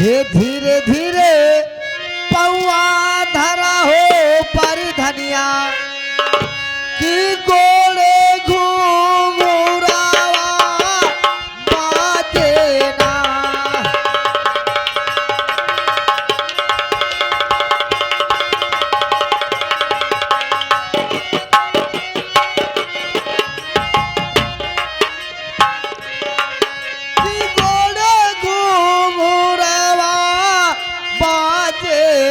हे धीरे धीरे पौआ धरा हो पर धनिया की गोड़े घूंघरावा बाजे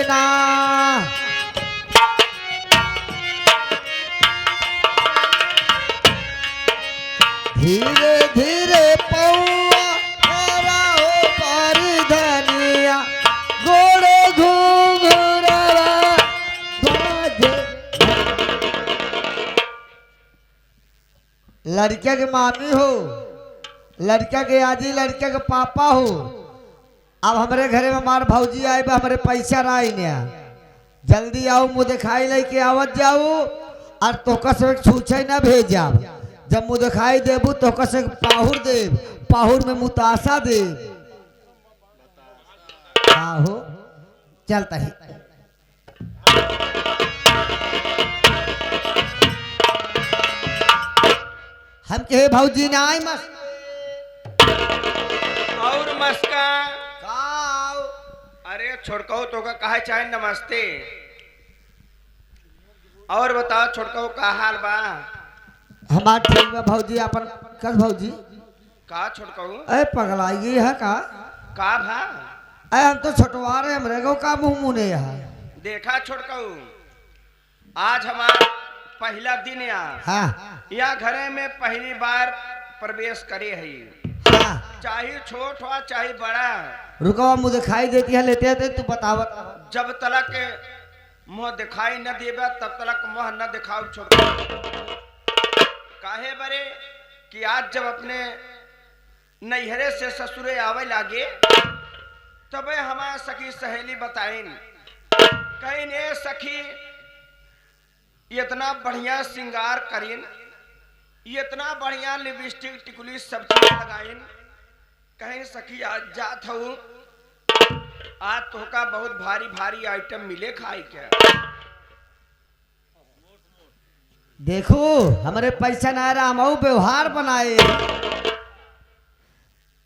ना। धीरे धीरे पौआ धरा हो पर धनिया गोड़े घूंघरावा बाजे। लड़किया के मामी हो, लड़का के आजी, लड़का के पापा हो। अब हमारे घरे में हमारे भौजी आए हमारे पैसा रहा जल्दी आओ, मुँह दिखाई लेके आवत जाओ और तोका से छूछे न भेजा। जब मुँह दिखाई देबू तोका से पाहुर देव, पाहुर में मुतासा देव। हाँ हो चलता है। हम कहे भौजी ने आई मस्त और मस्का। खाओ। अरे छोड़को तो का कहा चाहे नमस्ते। और बताओ छोड़को का हाल बा। हमार ठीक बा भौजी। अपन कस भौजी का छोड़को अरे पगलाई है का भा। अरे हम तो छोटवा रहे हमरे को का मुँह मुने है। देखा छोड़को आज हमारा पहला दिन हाँ यहाँ घरे में पहली बार प्रवेश करे है। हाँ चाहे छोट हो चाहे बड़ा। रुको मुँह दिखाई देती है लेते हैं तू बतावत। जब तलक मुँह दिखाई न देबा तब तलक मुँह न दिखाओ छोड़को। काहे बरे कि आज जब अपने नैहरे से ससुरे आवे लागे तबे हमारा सखी सहेली बताइन कहीं ने सखी इतना बढ़िया श्रृंगार करीन, इतना बढ़िया लिपस्टिक टिकुली सब चीज लगाइन। कहीं सखी आज जात हूँ, आज तोहका बहुत भारी भारी आइटम मिले खाई के। देखो हमारे पैसा ना रहा हम व्यवहार बनाए।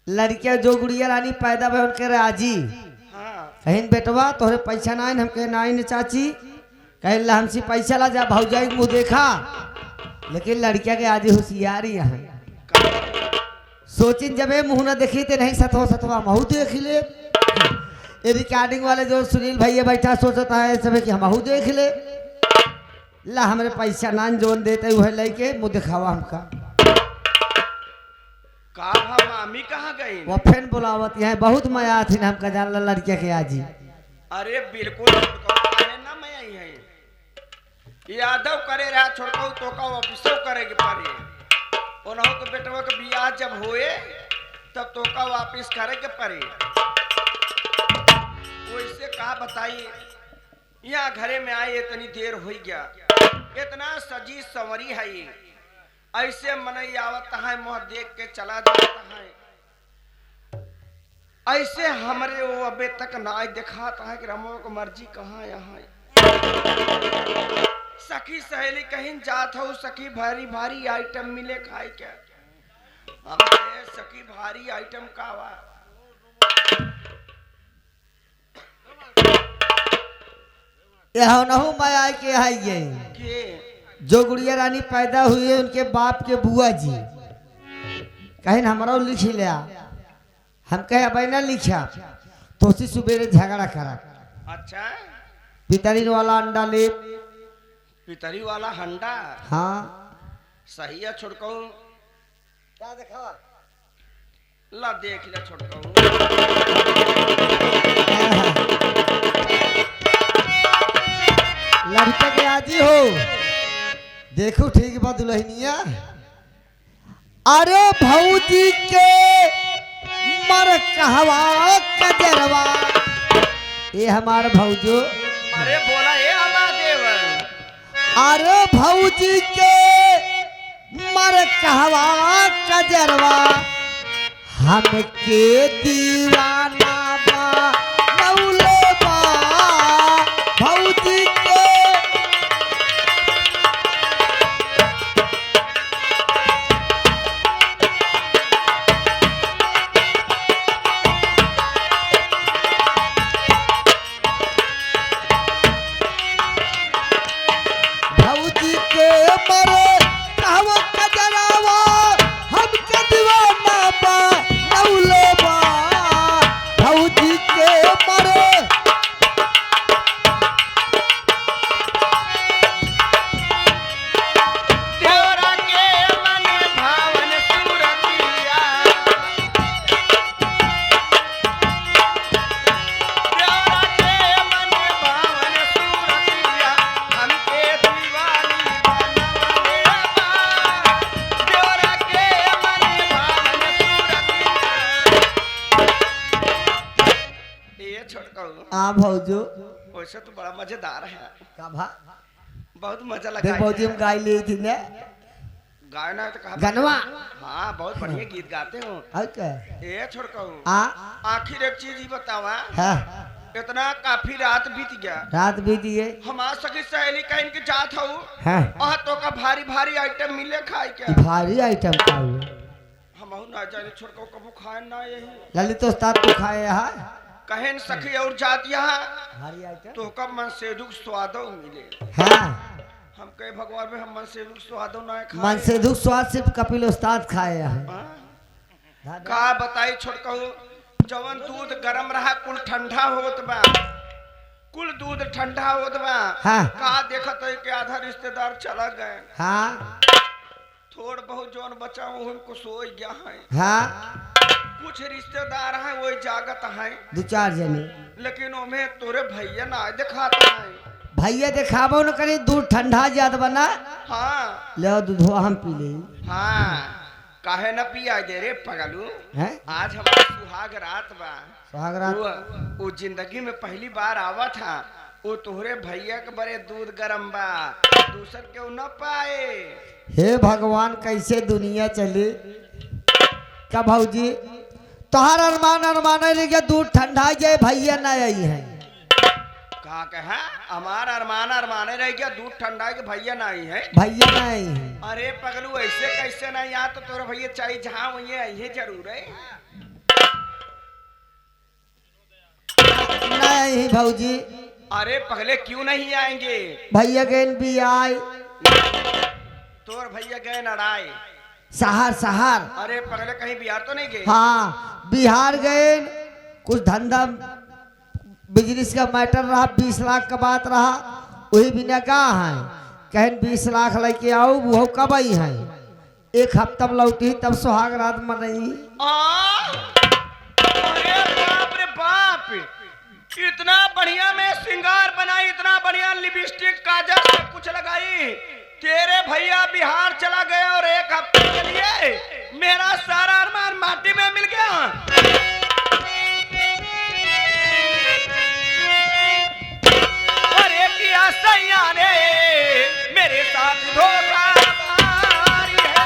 लड़कियां जो गुड़िया रानी पैदा भे उनके राजी। हाँ कहीं बेटवा तोहरे पैसा ना हम कहे ना चाची कहे ला हमसे पैसा ला जा भौजाई मुँह देखा। लेकिन लड़किया के आजी होशियारी है। सोचिन जब मुँह न देखी तो नहीं सतवा सतवा महू देख ले। ये रिकॉर्डिंग वाले जो सुनील भैया बैठा सोचता है सब कि हम देख ले। ला हमारे पैसा नान जोन देते वह लेके मुँह दिखावा हमका। का मामी कहाँ गई। वो फैन बुलावत यहाँ बहुत मया थी ना हमका जान ला लड़किया के आजी। अरे बिल्कुल ना मैं आई है यादव करे रहा छोड़को तो का ऑफिसो करेगी पारे। ओनहु के बेटवा के बियाह जब होए तब तो का वापिस करे के पड़े। वैसे कहा बताई यहाँ घरे में आए इतनी देर हो गया। इतना सजी संवरी है ऐसे मन आवत है मुँह देख के चला जाता है। ऐसे हमरे वो अबे तक ना दिखाता है कि रमो को मर्जी कहाँ यहाँ। सखी सहेली कहीं जात हो सखी भारी भारी आइटम मिले खाए क्या। हमारे सखी भारी आइटम का वा। यह नहु माया के है ये के जो गुड़िया रानी पैदा हुई है उनके बाप के बुआ जी कहीं हमारा लिख लिया। हम कहे अब ना लिखा तो उसी सुबेरे झगड़ा करा। अच्छा पितरी वाला अंडा ले पितरी वाला हंडा। हाँ सही है छोड़को क्या देखा ला देख ले छोड़को। लड़के के आजी हो देखो ठीक बा दुल्हनिया। अरे भौजी के मर कहवा कजरवा ये हमारा भौजो। अरे बोला ये हमारा देवर। अरे भौजी के मर कहवा कजरवा हमके दीवाना बा हाँ भौजो। वैसे तो बड़ा मजेदार है, का भा बहुत मजा लगा। देख भौजी हम गाय ली थी ने गाना है तो कहा गनवा। हाँ बहुत बढ़िया गीत गाते हो। और क्या ए छोड़ कहूँ आ आखिर एक चीज ही बतावा, हाँ इतना काफी रात बीत गया, रात भी दिए हमार सखी सहेली कहीं के जात हो हाँ और तो का भारी भारी आइटम मिले खाए क्या, भारी आइटम खाओ हम ना जाने छोड़ को कबू खाए ना यही ललित उस्ताद को खाए यहाँ कहें सखी और जात यहाँ भारी आइटम तो का मन से दुख स्वादो मिले। हाँ हम कहे भगवान में हम मन से दुख स्वादो ना खाए। मन से दुख स्वाद सिर्फ कपिल उस्ताद खाए यहाँ हाँ? का बताई छोड़ कहूँ जवन दूध गरम रहा कुल ठंडा होत बा, कुल दूध ठंडा होत बा। हाँ। का देखत है कि आधा रिश्तेदार चला गए, हाँ थोड़ बहुत जौन बचा उनको सो गया है, हाँ कुछ रिश्तेदार हैं वो जागत हैं, दो चार जने लेकिन उन्हें तोरे भैया ना दिखाता है। भैया दिखाबो न करे दूध ठंडा ज्याद बना हाँ ले दूधवा हम पी ले हाँ काहे न पिया दे रे पगलू, हैं आज हमारा सुहाग रात बा। सुहागरात वो जिंदगी में पहली बार आवा था, वो तोहरे भैया के बड़े दूध गरम बा, दूसर क्यों न पाए। हे भगवान कैसे दुनिया चले का भौजी तोहार अरमान अरमान है दूध ठंडा जाए भैया ना आई है कहा कहा हमारा अरमान अरमाने रह गया दूध ठंडा के भैया ना आई है। भैया ना आई है अरे पगलू ऐसे कैसे ना यहाँ तो तोरा भैया चाहिए जहाँ वही आई है जरूर है। ना आई है भौजी अरे पगले क्यों नहीं आएंगे, भैया गए भी आए तोर भैया गए नड़ाए। सहार सहार अरे पगले कहीं बिहार तो नहीं गए। हाँ बिहार गए कुछ धंधा बिजनेस का मैटर रहा 20 लाख का बात रहा वही बिना कहा है कहें 20 लाख लेके आओ वो कब आई है एक हफ्ता में लौटी तब सुहाग रात मनई। अरे बाप रे बाप, इतना बढ़िया मैं श्रृंगार बनाई, इतना बढ़िया लिपस्टिक काजल सब कुछ लगाई, तेरे भैया बिहार चला गया और एक हफ्ते के लिए मेरा सारा अरमान माटी में मिल गया। अरे किया सैया ने मेरे साथ धोखाधड़ी है।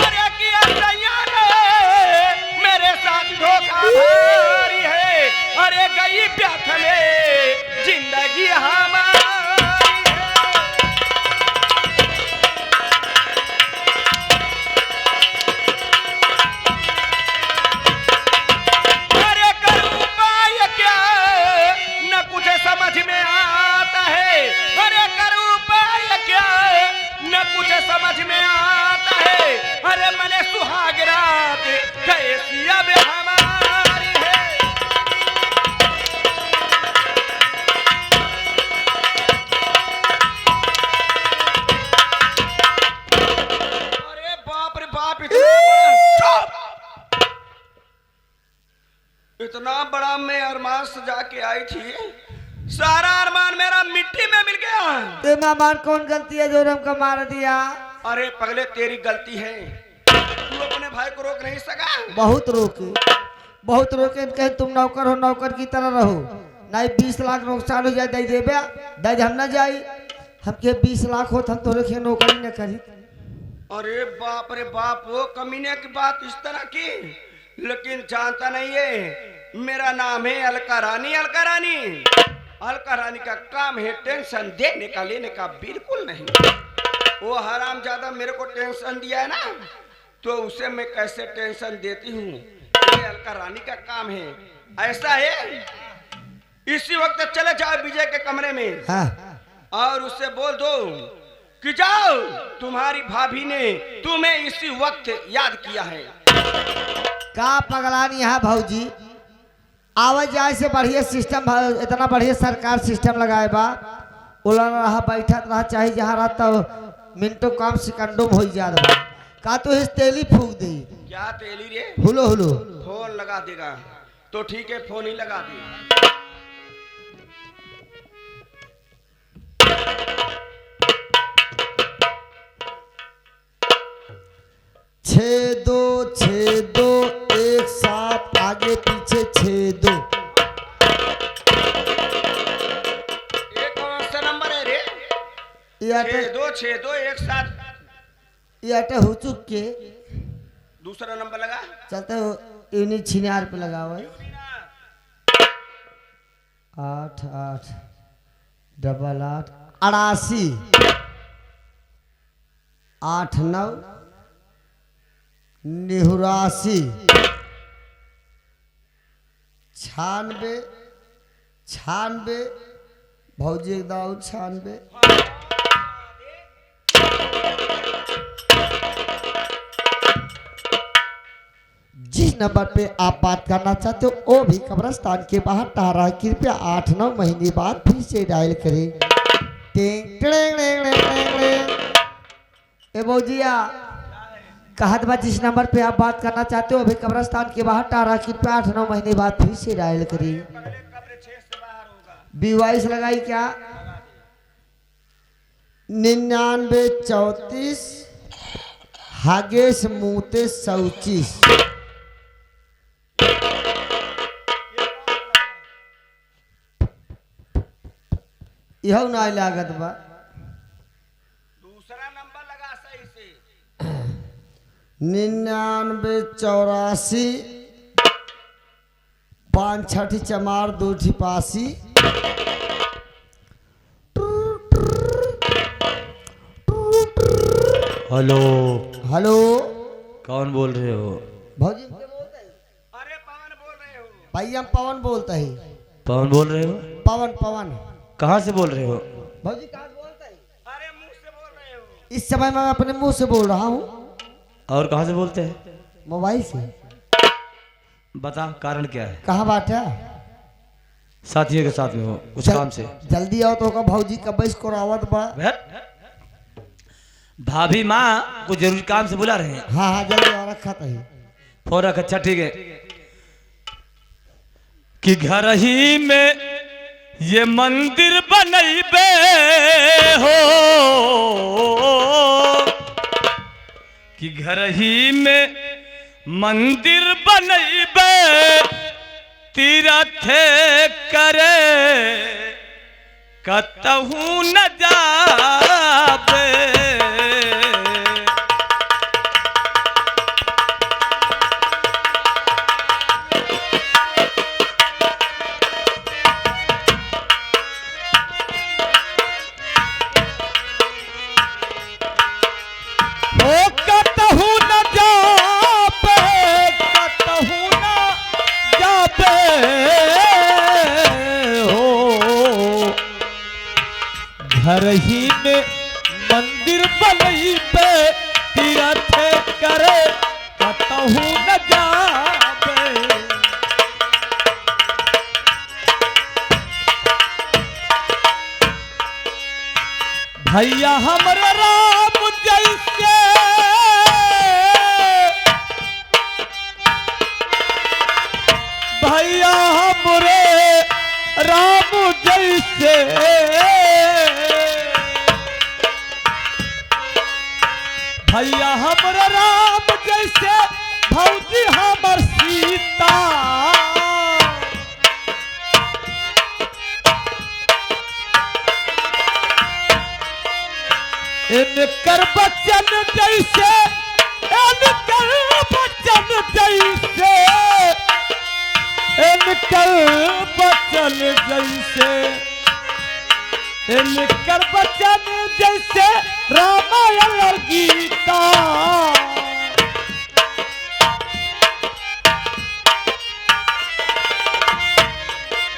अरे किया सैया ने मेरे साथ धोखाधड़ी है, अरे गई व्यर्थ में जिंदगी हमारी है। अरे करूं उपाय क्या न कुछ समझ में आता है, अरे करूं उपाय क्या न कुछ समझ में आता है, अरे मैंने सुहाग रात कैसी अब हमारी है। अरे बाप रे बाप, इतना बड़ा मैं अरमान सजा के आई थी, सारा अरमान मेरा मिट्टी में मिल गया। ते मेहमान कौन गलती है जो हमको मार दिया। अरे पगले तेरी गलती है, तू अपने भाई को रोक नहीं सका। बहुत रोके कहे तुम नौकर हो नौकर की तरह रहो नहीं 20 लाख नुकसान हो जाए दे देबे दे हम ना जाई हमके 20 लाख हो हम तोरे के नौकरी न करी। अरे बाप रे बाप, वो कमीने की बात इस तरह की, लेकिन जानता नहीं है मेरा नाम है अलका रानी। अलका रानी, अलका रानी का काम है टेंशन देने का लेने का बिल्कुल नहीं। वो हराम ज्यादा मेरे को टेंशन दिया है ना, तो उसे मैं कैसे टेंशन देती हूँ, ये अलका रानी का काम है। ऐसा है इसी वक्त चले जाओ विजय के कमरे में हाँ और उससे बोल दो कि जाओ तुम्हारी भाभी ने तुम्हें इसी वक्त याद किया है। का पगलानी यहाँ भौजी आवाज जाए से बढ़िया सिस्टम इतना बढ़िया सरकार सिस्टम लगाए बा उलर रहा बैठत रहा चाहे जहाँ रहा तो मिनटों काम सेकंडों में हो जात बा का तो इस तेली फूक दी क्या तेली रे, हुलो हुलो फोन लगा देगा तो ठीक है, फोन ही लगा दे। 6 2 1 7 आगे पीछे 6 2। ये कौन सा नंबर है रे? ये आटे 6 2 6 2 1 7। ये आटे हो चुक के दूसरा नंबर लगा। चलते हो यूनि छिनार पे लगा हुआ है। 8 8 डबल 8 88 8 9 89 96 96 भौजी एक दाऊ 96। जिस नंबर पे आप बात करना चाहते हो वो भी कब्रिस्तान के बाहर तारा कृपया 8 9 महीने बाद फिर से डायल करें। टिंग टिंग टिंग टिंग टिंग। ए भौजिया कहत बा जिस नंबर पे आप बात करना चाहते हो अभी कब्रिस्तान के बाहर तारा कृपया 8 9 महीने बाद फिर से डायल करें। B22 लगाई क्या? 99 34 हागेश मुते 34। यह ना लागत बा। दूसरा नंबर लगा सही से। 99 84 5 6 चमार 2 छिपासी। हेलो, हेलो कौन बोल रहे हो? भौजी हमसे बोलते हैं। अरे पवन बोल रहे हो? भाई हम पवन बोलते हैं। पवन बोल रहे हो? पवन पवन। कहाँ से बोल रहे हो? भौजी कहाँ से बोलते हैं? अरे मुंह से बोल रहे हो? इस समय मैं अपने मुंह से बोल रहा हूँ। और कहाँ से बोलते हैं? मोबाइल से। बता कारण क्या है? कहाँ बात है? साथियों के साथ में हो कुछ काम से? जल्दी आओ तो होगा भौजी का बैस को रावत बा। भाभी माँ को जरूरी काम से बुला रहे हैं। हाँ हाँ जल्दी आओ रखा था ही। फोन रख। अच्छा ठीक है। कि घर ही में ये मंदिर बनैबे हो, कि घर ही में मंदिर बनैबे तीरथ करे कतहू न जाबे। घर ही में मंदिर बनैबे तीरथ करे कतहू न जाबे। भैया हमरे राम जैसे भैया हमरे राम जैसे भैया हमरे राम जैसे भौजी हमर सीता। इनकर बचन जैसे इनकर बचन जैसे इनकर बचन जैसे इनकर बचन जैसे रामायण और गीता।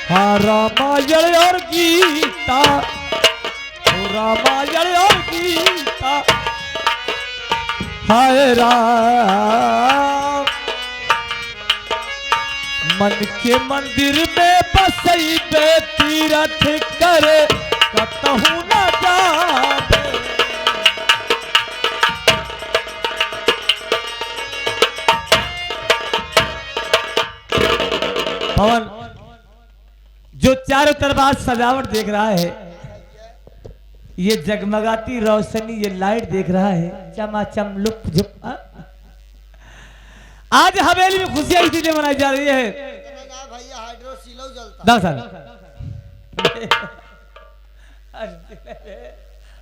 हाँ रामायण और गीता, रामायण और गीता। हाय राम मन के मंदिर में बसैबे तीरथ करे कतहू न जाबे। पवन जो चारों तरफ आज सजावट देख रहा है, ये जगमगाती रोशनी, ये लाइट देख रहा है, चमाचम लुक झुप, आज हवेली में खुशियां इसलिए मनाई जा रही है। भैया हाइड्रोसिलो जलता दरअसल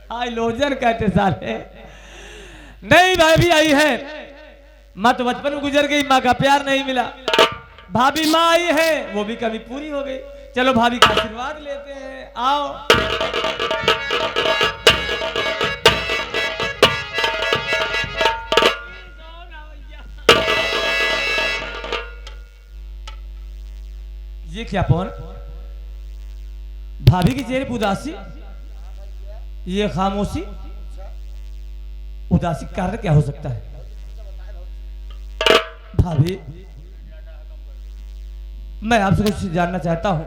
हाइलोजन कहते साले। नहीं भाभी आई है, माँ तो बचपन में गुजर गई, माँ का प्यार नहीं मिला। भाभी माँ आई है, वो भी कभी पूरी हो गई। चलो भाभी का आशीर्वाद लेते हैं, आओ। ये क्या पवन, भाभी की चेहरे पर उदासी, ये खामोशी, उदासी का कारण क्या हो सकता है? भाभी मैं आपसे कुछ जानना चाहता हूँ।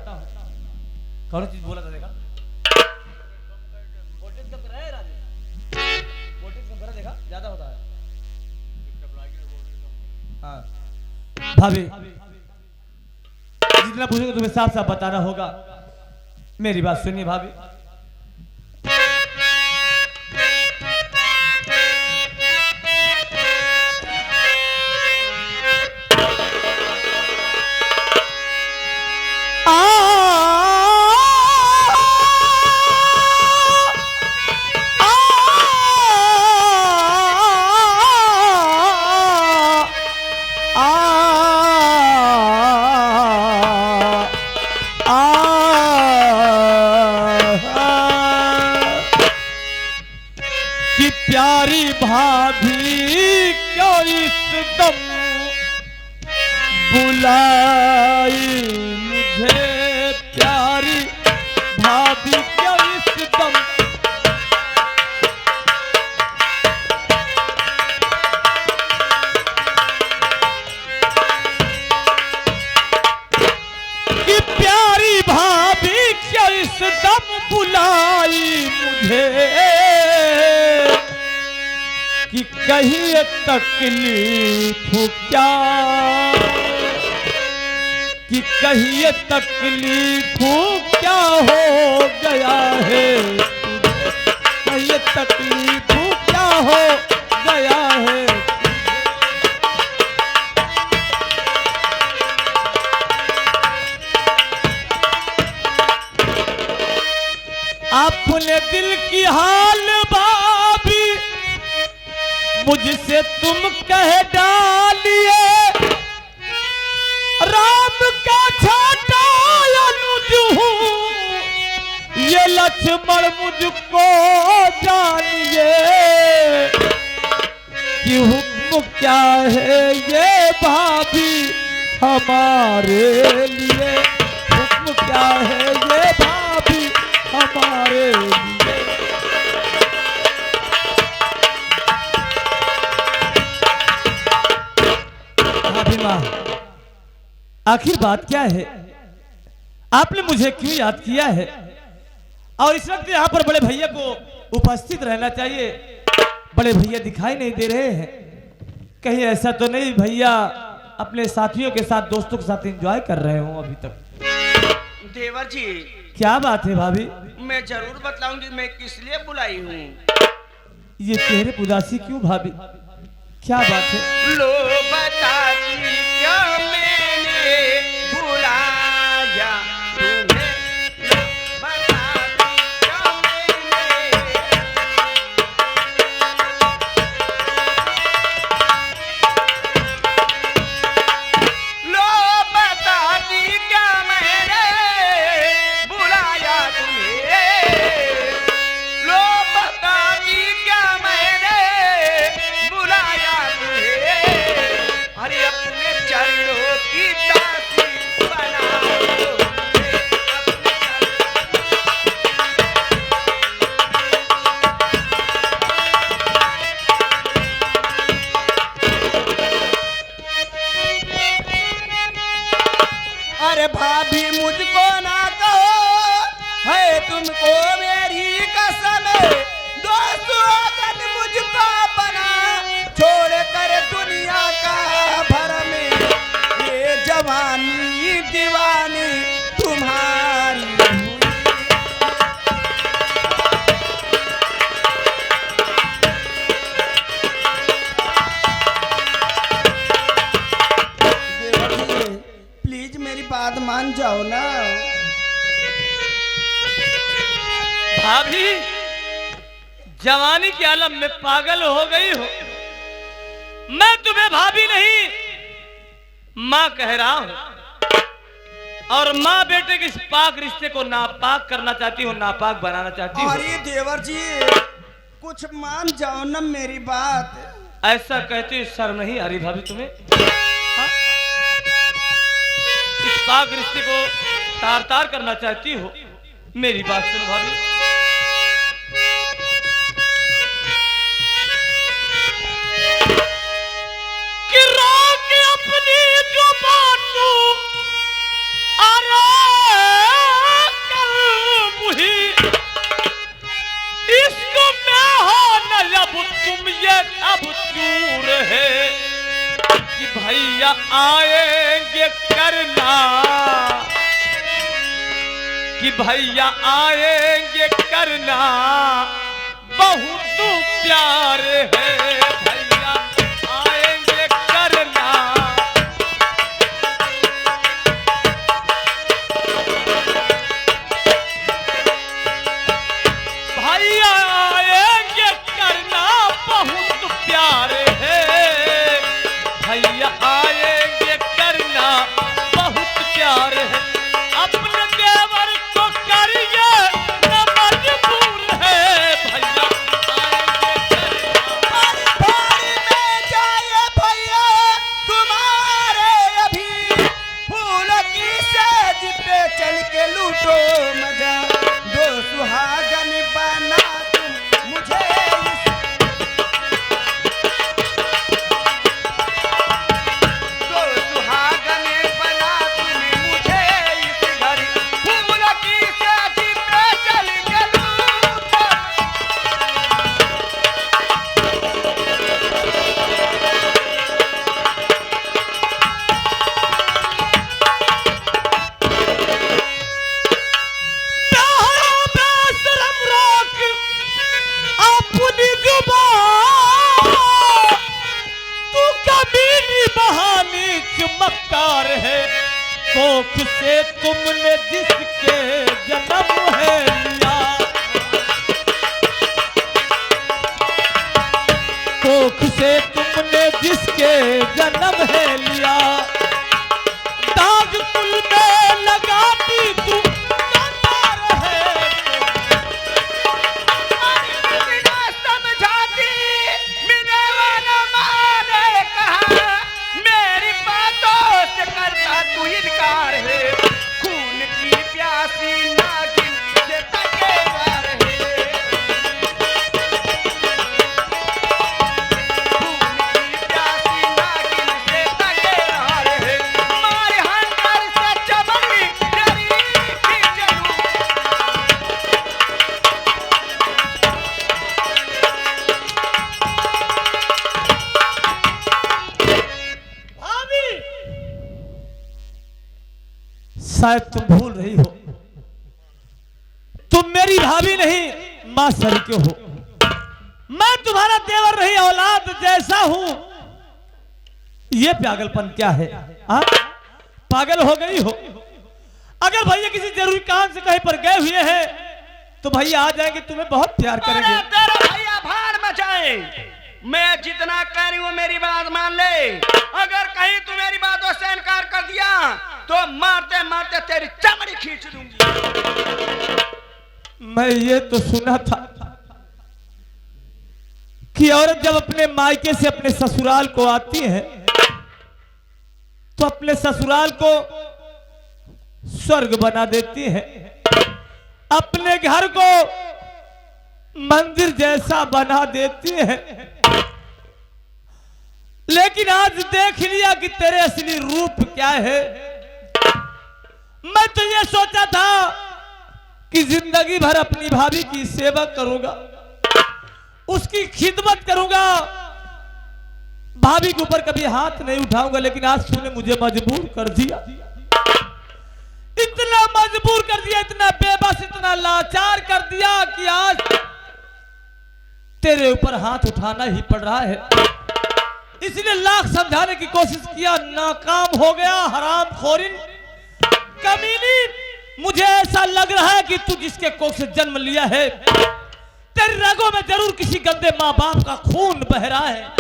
कौन चीज बोला था देखा? वोल्टेज कम कर रहा है राजेश, वोल्टेज कम कर रहा है, देखा ज्यादा होता है। हाँ भाभी, जितना पूछोगे तुम्हें साफ साफ बताना होगा। मेरी बात सुनिए भाभी। कि प्यारी भाभी क्यों एकदम बुलाई मुझे, प्यारी भाभी क्यों एकदम। कि प्यारी भाभी क्यों एकदम बुलाई मुझे, कि कहीं तकलीफ क्या, कि कहीं तकलीफ क्या हो गया है, कहीं तकलीफ क्या हो गया है। अपने दिल की हाल भाभी मुझसे तुम कह डालिए, राम का छोटा अनुज हूँ, ये लक्ष्मण मुझको जानिए, कि हुक्म क्या है ये भाभी हमारे लिए, हुक्म क्या है ये भाभी हमारे लिए। आखिर बात क्या है? आपने मुझे क्यों याद किया है? और इस वक्त यहाँ पर बड़े भैया को उपस्थित रहना चाहिए, बड़े भैया दिखाई नहीं दे रहे हैं। कहीं ऐसा तो नहीं भैया अपने साथियों के साथ, दोस्तों के साथ एंजॉय कर रहे हो अभी तक? देवर जी क्या बात है भाभी? मैं जरूर बतलाऊंगी मैं किस लिए बुलाई हूँ। ये चेहरे पर उदासी क्यों भाभी, क्या बात है? लो बताती क्या मैंने बुलाया तुम्हें, लो बताती क्या मैंने, लो बताती क्या मैंने बुलाया तुम्हें, लो बताती क्या मैंने बुलाया तुम्हें, अरे अपने चरणों भाभी जवानी के आलम में पागल हो गई हो। मैं तुम्हें भाभी नहीं माँ कह रहा हूं और माँ बेटे के इस पाक रिश्ते को नापाक करना चाहती हूँ, नापाक बनाना चाहती हूँ। अरे देवर जी कुछ मान जाओ ना मेरी बात। ऐसा कहते शर्म नहीं आ रही भाभी तुम्हें? हाँ? इस पाक रिश्ते को तार तार करना चाहती हो? मेरी बात सुनो भाभी। कि रोक अपनी जुबान तू अरे कल मुही इसको मैं हो न जब तुम ये अब चूर है कि भैया आएंगे करना, कि भैया आएंगे करना बहुत प्यार है, भैया आएंगे करना। भैया आएंगे करना बहुत प्यार है, भैया आएंगे करना बहुत प्यार है। अपने देवर को करिए न मजबूर है, भैया आएंगे करना। भारी में जाए भैया तुम्हारे अभी फूलों की सेज पे चल के लूटो मजा, दो सुहागन बना तुम मुझे दो सुहागन बना तुम मुझे इस घर फूलों की सेज पे चल के लूटो। बेशरम रोक अपनी जुबान, तू कमीनी बहानी चमत्कार है, कोख से तुमने जिसके जन्म है लिया, कोख से तुमने जिसके जन्म है लिया, दाग कुल में लगाती तू कंगार है। बिना समझाती मिलेवाना माने कहा, मेरी बातों से करता तू इनकार है, खून की प्यासी नागिन से तकेवार है, खून की प्यासी नागिन से तकेवार है, मारे हंटर से चमड़ी तेरी की जरूर। भाभी शायद तुम भूल रही हो, तुम मेरी भाभी नहीं मां सर के हो। मैं तुम्हारा देवर नहीं औलाद जैसा हूं। ये पागलपन क्या है? आ? पागल हो गई हो? अगर भैया किसी जरूरी काम से कहीं पर गए हुए हैं तो भैया आ जाएंगे, तुम्हें बहुत प्यार अरे करेंगे। तेरा भैया भाड़ में जाए, मैं जितना कह रही हूँ मेरी बात मान ले, अगर कहीं तू मेरी बातों से इनकार कर दिया तो मारते मारते तेरी चमड़ी खींच दूंगी। मैं ये तो सुना था कि औरत जब अपने मायके से अपने ससुराल को आती है तो अपने ससुराल को स्वर्ग बना देती है, अपने घर को मंदिर जैसा बना देती है। लेकिन आज देख लिया कि तेरे असली रूप क्या है। मैं तो ये सोचा था कि जिंदगी भर अपनी भाभी की सेवा करूंगा, उसकी खिदमत करूंगा, भाभी के ऊपर कभी हाथ नहीं उठाऊंगा। लेकिन आज तूने मुझे मजबूर कर दिया, इतना मजबूर कर दिया, इतना बेबस, इतना लाचार कर दिया कि आज तेरे ऊपर हाथ उठाना ही पड़ रहा है। इसलिए लाख समझाने की कोशिश किया, नाकाम हो गया। हरामखोरिन, कमीनी, मुझे ऐसा लग रहा है कि तू जिसके कोख से जन्म लिया है, तेरी रगों में जरूर किसी गंदे माँ बाप का खून बह रहा है।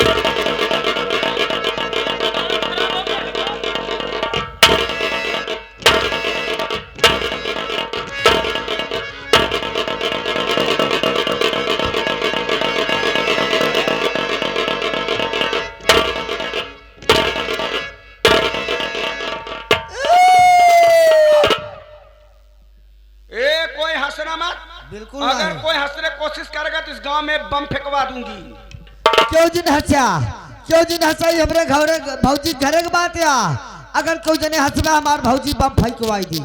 ए कोई हंसना मत। बिल्कुल अगर नहीं। कोई हंसने की कोशिश करेगा तो इस गांव में बम फेंकवा दूंगी। क्यों जिन हंसा, क्यों जिन हंसाई हमरे घरे भौजी घरे के बात या अगर कोई जने हंसबा हमार भौजी बम फेंकवाई दी।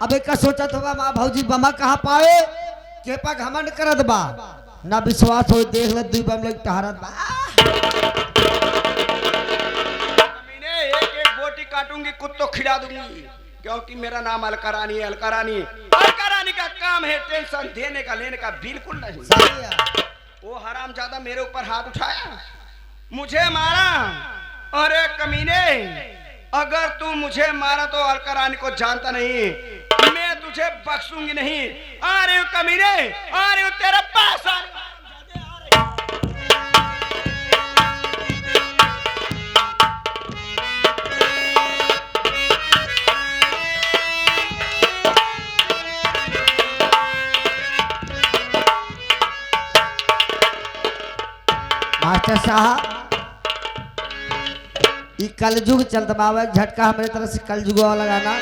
अब एक सोचत होगा माँ भौजी बमा कहाँ पावे के पा घमंड करत बा ना विश्वास हो देख ले दुई बम लग टहरत बा। मैंने एक एक बोटी काटूंगी, कुत्तों खिला दूंगी, क्योंकि मेरा नाम अलका रानी है। अलका रानी, अलका रानी का काम है टेंशन देने का लेने का बिल्कुल नहीं। सही है। वो हरामजादा मेरे ऊपर हाथ उठाया, मुझे मारा। अरे कमीने, अगर तू मुझे मारा तो अलका रानी को जानता नहीं, मैं तुझे बख्शूंगी नहीं। आ रहे हो कमीने, आ रहे हो तेरे पास आ रहे हो। मास्टर साहब ये कलयुग चलत बाबा, झटका हमारे तरफ से कलयुग लगाना।